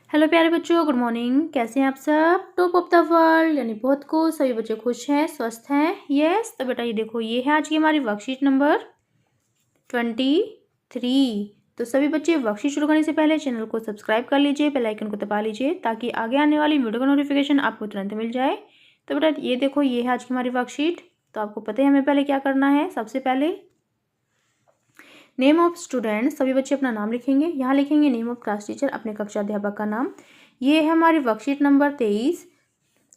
Hello प्यारे बच्चों, good morning. कैसे हैं आप सब? टॉप ऑफ द वर्ल्ड यानी बहुत खुश। सभी बच्चे खुश हैं, स्वस्थ हैं। यस, तो बेटा ये देखो, ये है आज की हमारी वर्कशीट नंबर 23। तो सभी बच्चे वर्कशीट शुरू करने से पहले चैनल को सब्सक्राइब कर लीजिए, बेल आइकन को दबा लीजिए ताकि आगे आने वाली वीडियो का नोटिफिकेशन आपको तुरंत मिल जाए। तो बेटा ये देखो, ये है आज की हमारी वर्कशीट। तो आपको पता है हमें पहले क्या करना है। सबसे पहले नेम ऑफ स्टूडेंट, सभी बच्चे अपना नाम लिखेंगे। यहाँ लिखेंगे नेम ऑफ क्लास टीचर, अपने कक्षा अध्यापक का नाम। ये है हमारी वर्कशीट नंबर 23।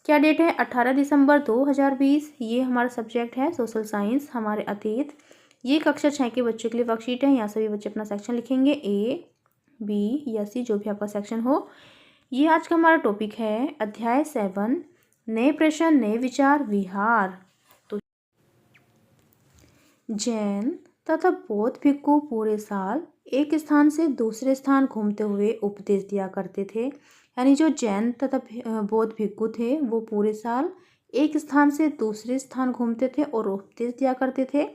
क्या डेट है? 18 दिसंबर 2020। ये हमारा सब्जेक्ट है सोशल साइंस, हमारे अतीत। ये कक्षा 6 के बच्चों के लिए वर्कशीट है। यहाँ सभी बच्चे अपना सेक्शन लिखेंगे, ए बी या सी, जो भी आपका सेक्शन हो। ये आज का हमारा टॉपिक है अध्याय 7, नए प्रश्न नए विचार विहार। तो जैन तथा बौद्ध भिक्षु पूरे साल एक स्थान से दूसरे स्थान घूमते हुए उपदेश दिया करते थे। यानी जो जैन तथा बौद्ध भिक्षु थे वो पूरे साल एक स्थान से दूसरे स्थान घूमते थे और उपदेश दिया करते थे।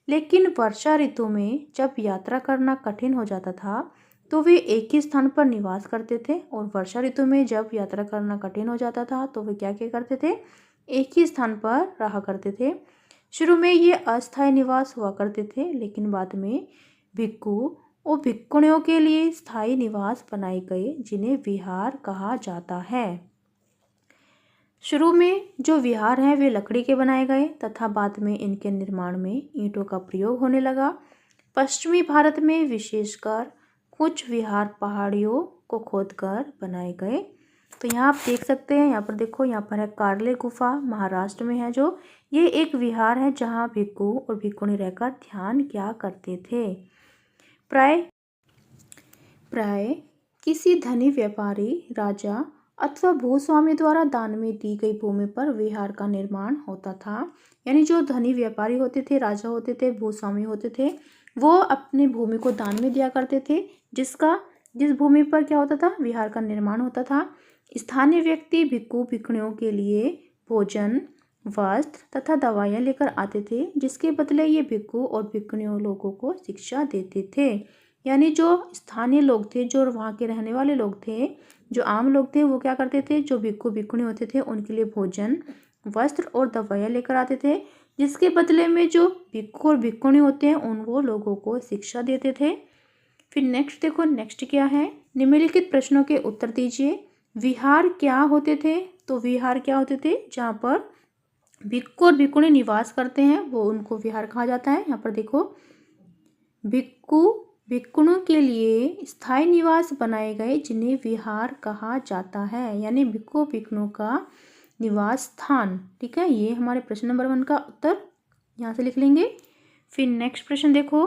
लेकिन वर्षा ऋतु में जब यात्रा करना कठिन हो जाता था तो वे एक ही स्थान पर निवास करते थे। और वर्षा ऋतु में जब यात्रा करना कठिन हो जाता था तो वे क्या क्या करते थे? एक ही स्थान पर रहा करते थे। शुरू में ये अस्थायी निवास हुआ करते थे, लेकिन बाद में भिक्षु और भिक्षुणियों के लिए स्थायी निवास बनाए गए, जिन्हें विहार कहा जाता है। शुरू में जो विहार हैं वे लकड़ी के बनाए गए तथा बाद में इनके निर्माण में ईंटों का प्रयोग होने लगा। पश्चिमी भारत में विशेषकर कुछ विहार पहाड़ियों को खोदकर बनाए गए। तो यहाँ आप देख सकते हैं, यहाँ पर देखो, यहाँ पर है कार्ले गुफा, महाराष्ट्र में है। जो ये एक विहार है जहाँ भिक्षु और भिक्षुणी रहकर ध्यान किया करते थे। प्राय किसी धनी व्यापारी, राजा अथवा भूस्वामी द्वारा दान में दी गई भूमि पर विहार का निर्माण होता था। यानी जो धनी व्यापारी होते थे, राजा होते थे, भूस्वामी होते थे, वो अपनी भूमि को दान में दिया करते थे, जिस भूमि पर क्या होता था? विहार का निर्माण होता था। स्थानीय व्यक्ति भिक्षु भिक्षुणियों के लिए भोजन, वस्त्र तथा दवाइयाँ लेकर आते थे, जिसके बदले ये भिक्षु और भिक्षुणियों लोगों को शिक्षा देते थे। यानी जो स्थानीय लोग थे, जो वहाँ के रहने वाले लोग थे, जो आम लोग थे, वो क्या करते थे? जो भिक्षु भिक्षुणी होते थे उनके लिए भोजन, वस्त्र और दवाइयाँ लेकर आते थे, जिसके बदले में जो भिक्षु और भिक्षुणी होते हैं उन वो लोगों को शिक्षा देते थे। फिर नेक्स्ट देखो, नेक्स्ट क्या है? निम्नलिखित प्रश्नों के उत्तर दीजिए। विहार क्या होते थे? तो विहार क्या होते थे? जहाँ पर भिक्षु और भिक्षुणी निवास करते हैं वो उनको विहार कहा जाता है। यहाँ पर देखो, भिक्षु भिक्षुणों के लिए स्थायी निवास बनाए गए, जिन्हें विहार कहा जाता है। यानी भिक्षु भिक्षुणों का निवास स्थान। ठीक है, ये हमारे प्रश्न नंबर 1 का उत्तर यहाँ से लिख लेंगे। फिर नेक्स्ट प्रश्न देखो,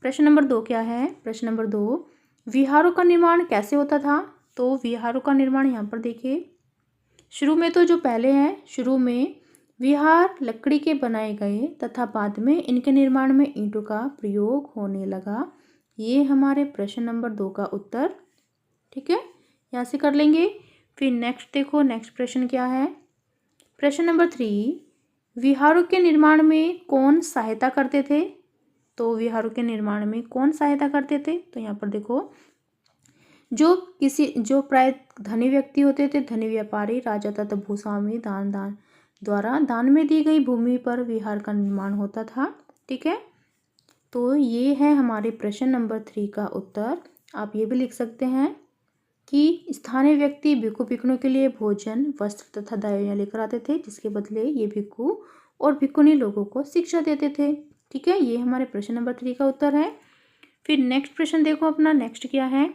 प्रश्न नंबर 2 क्या है? प्रश्न नंबर 2, विहारों का निर्माण कैसे होता था? तो विहारों का निर्माण यहाँ पर देखिए, शुरू में तो जो पहले है, शुरू में विहार लकड़ी के बनाए गए तथा बाद में इनके निर्माण में ईंटों का प्रयोग होने लगा। ये हमारे प्रश्न नंबर 2 का उत्तर। ठीक है, यहाँ से कर लेंगे। फिर नेक्स्ट देखो, नेक्स्ट प्रश्न क्या है? प्रश्न नंबर 3, विहारों के निर्माण में कौन सहायता करते थे? तो विहारों के निर्माण में कौन सहायता करते थे? तो यहाँ पर देखो, जो प्राय धनी व्यक्ति होते थे, धनी व्यापारी, राजा तथा भूस्वामी द्वारा दान में दी गई भूमि पर विहार का निर्माण होता था। ठीक है, तो ये है हमारे प्रश्न नंबर 3 का उत्तर। आप ये भी लिख सकते हैं कि स्थानीय व्यक्ति भिक्षु भिक्षुणियों के लिए भोजन, वस्त्र तथा दवाइयाँ लेकर आते थे, जिसके बदले ये भिक्षु और भिक्षुणी लोगों को शिक्षा देते थे। ठीक है, ये हमारे प्रश्न नंबर 3 का उत्तर है। फिर नेक्स्ट प्रश्न देखो अपना, नेक्स्ट क्या है?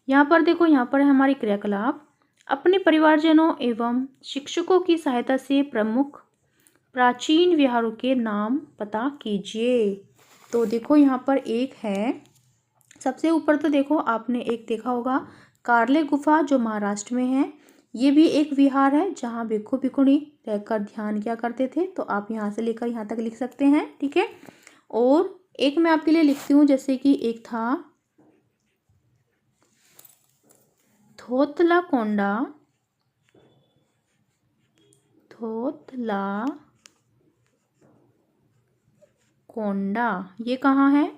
यहाँ पर देखो, यहाँ पर है हमारी क्रियाकलाप। अपने परिवारजनों एवं शिक्षकों की सहायता से प्रमुख प्राचीन विहारों के नाम पता कीजिए। तो देखो यहाँ पर एक है, सबसे ऊपर तो देखो आपने एक देखा होगा कार्ले गुफा, जो महाराष्ट्र में है। ये भी एक विहार है जहाँ भिक्षु भिक्षुणी रहकर ध्यान किया करते थे। तो आप यहाँ से लेकर यहाँ तक लिख सकते हैं। ठीक है, और एक मैं आपके लिए लिखती हूँ, जैसे कि एक था थोतलाकोंडा, ये कहाँ है?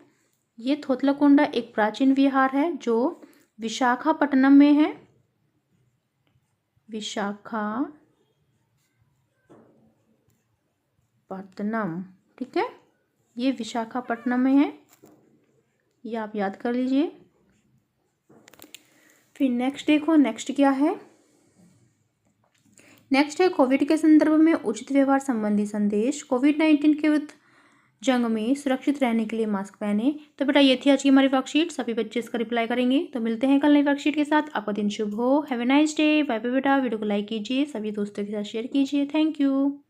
ये थोतलाकोंडा एक प्राचीन विहार है जो विशाखापट्टनम में है। विशाखापट्टनम। ठीक है, ये विशाखापट्टनम में है, ये आप याद कर लीजिए। फिर नेक्स्ट देखो, नेक्स्ट क्या है। नेक्स्ट है कोविड के संदर्भ में उचित व्यवहार संबंधी संदेश। कोविड-19 के विरुद्ध जंग में सुरक्षित रहने के लिए मास्क पहने। तो बेटा ये थी आज की हमारी वर्कशीट, सभी बच्चे इसका रिप्लाई करेंगे। तो मिलते हैं कल नई वर्कशीट के साथ। आपका दिन शुभ हो। Have a nice day. Bye bye बेटा। वीडियो को लाइक कीजिए, सभी दोस्तों के साथ शेयर कीजिए। Thank you.